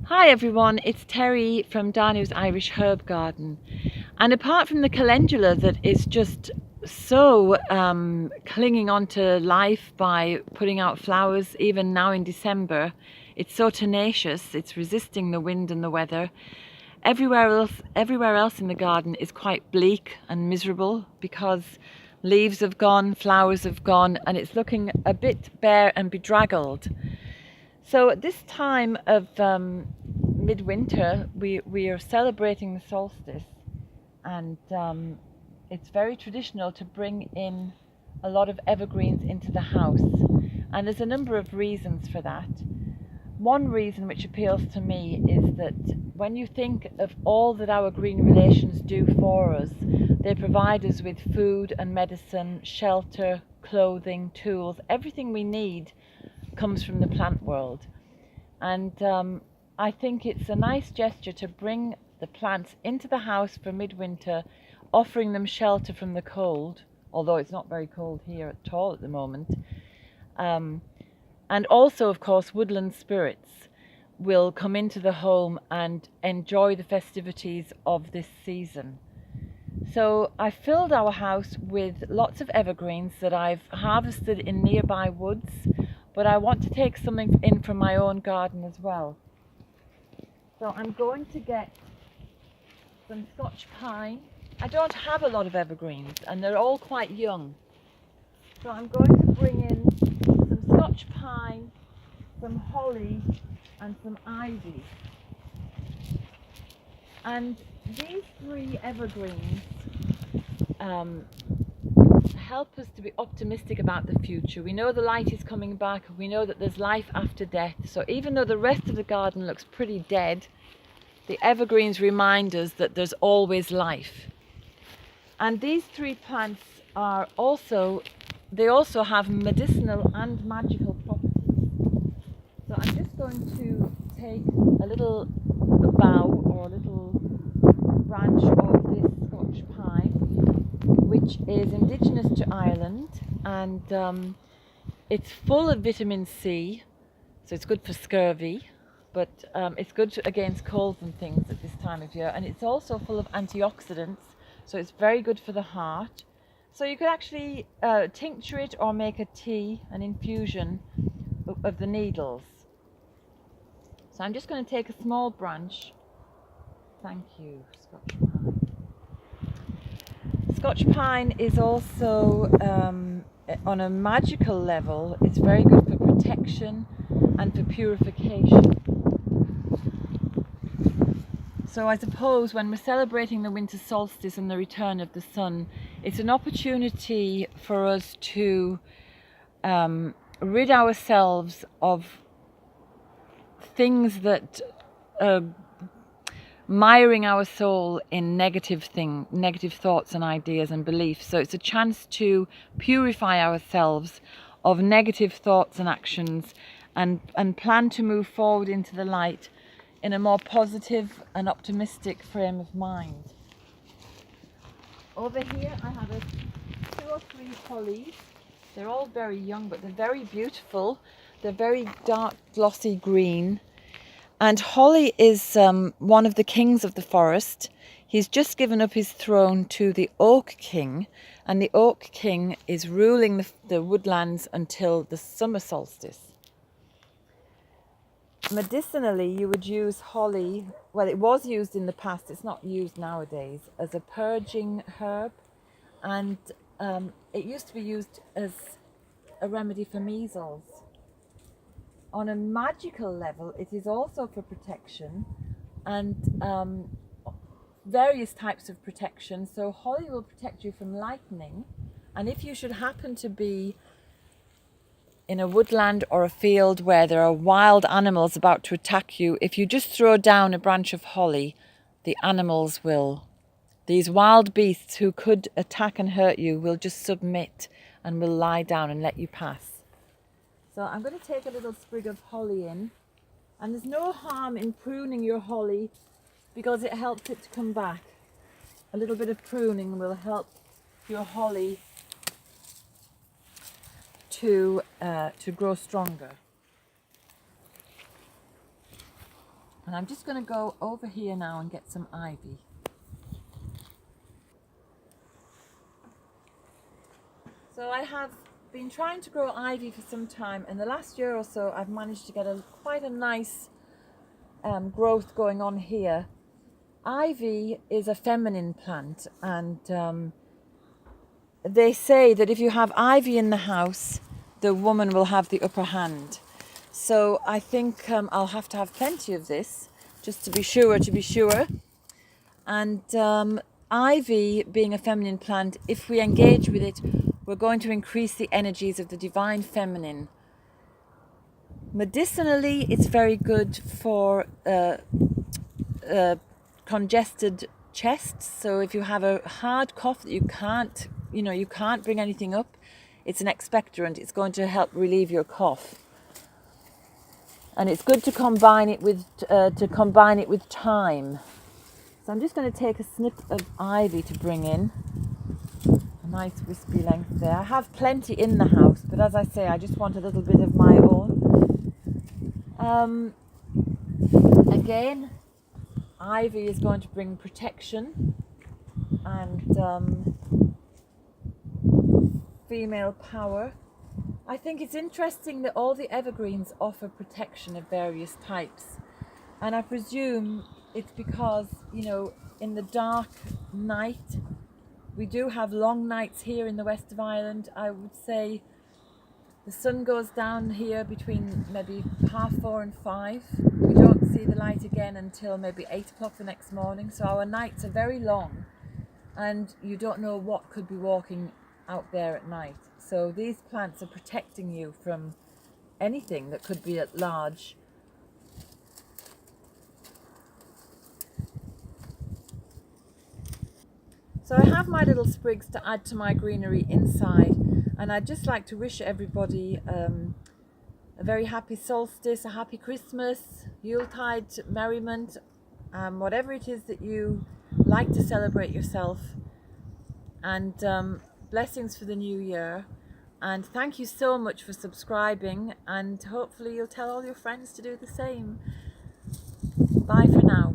Hi everyone, it's Terry from Danu's Irish Herb Garden. And apart from the calendula that is just so clinging on to life by putting out flowers even now in December, it's so tenacious, it's resisting the wind and the weather. Everywhere else in the garden is quite bleak and miserable because leaves have gone, flowers have gone, and it's looking a bit bare and bedraggled. So at this time of midwinter, we are celebrating the solstice, and it's very traditional to bring in a lot of evergreens into the house. And there's a number of reasons for that. One reason which appeals to me is that when you think of all that our green relations do for us, they provide us with food and medicine, shelter, clothing, tools, everything we need comes from the plant world. And I think it's a nice gesture to bring the plants into the house for midwinter, offering them shelter from the cold, although it's not very cold here at all at the moment. And also, of course, woodland spirits will come into the home and enjoy the festivities of this season. So I filled our house with lots of evergreens that I've harvested in nearby woods, but I want to take something in from my own garden as well. So I'm going to get some Scotch pine. I don't have a lot of evergreens and they're all quite young. So I'm going to bring in some Scotch pine, some holly and some ivy. And these three evergreens help us to be optimistic about the future. We know the light is coming back, we know that there's life after death. So even though the rest of the garden looks pretty dead, the evergreens remind us that there's always life. And these three plants are also have medicinal and magical properties. So I'm just going to take a little bough or a little branch of this Scotch pine, which is indigenous to Ireland, and it's full of vitamin C, so it's good for scurvy, but it's good against colds and things at this time of year, and it's also full of antioxidants, so it's very good for the heart. So you could actually tincture it or make a tea, an infusion of the needles. So I'm just going to take a small branch. Thank you, Scotch pine. Scotch pine is also, on a magical level, it's very good for protection and for purification. So I suppose when we're celebrating the winter solstice and the return of the sun, it's an opportunity for us to rid ourselves of things that are miring our soul in negative thoughts and ideas and beliefs. So it's a chance to purify ourselves of negative thoughts and actions and plan to move forward into the light in a more positive and optimistic frame of mind. Over here I have 2 or 3 hollies. They're all very young, but they're very beautiful. They're very dark, glossy green. And holly is one of the kings of the forest. He's just given up his throne to the Oak King, and the Oak King is ruling the woodlands until the summer solstice. Medicinally, you would use holly, well, it was used in the past, it's not used nowadays, as a purging herb, and it used to be used as a remedy for measles. On a magical level, it is also for protection and various types of protection. So holly will protect you from lightning, and if you should happen to be in a woodland or a field where there are wild animals about to attack you, if you just throw down a branch of holly, the animals will, these wild beasts who could attack and hurt you, will just submit and will lie down and let you pass. So I'm going to take a little sprig of holly in, and there's no harm in pruning your holly because it helps it to come back. A little bit of pruning will help your holly to grow stronger. And I'm just going to go over here now and get some ivy. So I have been trying to grow ivy for some time. In the last year or so, I've managed to get quite a nice growth going on here. Ivy is a feminine plant, and they say that if you have ivy in the house, the woman will have the upper hand. So I think I'll have to have plenty of this, just to be sure. And ivy, being a feminine plant, if we engage with it, we're going to increase the energies of the divine feminine. Medicinally, it's very good for congested chests. So if you have a hard cough that you can't bring anything up, it's an expectorant. It's going to help relieve your cough. And it's good to combine it with thyme. So I'm just going to take a snip of ivy to bring in. A nice wispy length there. I have plenty in the house, but as I say, I just want a little bit of my own. Again, ivy is going to bring protection and female power. I think it's interesting that all the evergreens offer protection of various types, and I presume it's because, in the dark night, we do have long nights here in the west of Ireland. I would say the sun goes down here between maybe 4:30 and 5. We don't see the light again until maybe 8 o'clock the next morning. So our nights are very long, and you don't know what could be walking out there at night. So these plants are protecting you from anything that could be at large. So I have my little sprigs to add to my greenery inside, and I'd just like to wish everybody a very happy solstice, a happy Christmas, Yuletide merriment, whatever it is that you like to celebrate yourself, and blessings for the new year. And thank you so much for subscribing, and hopefully you'll tell all your friends to do the same. Bye for now.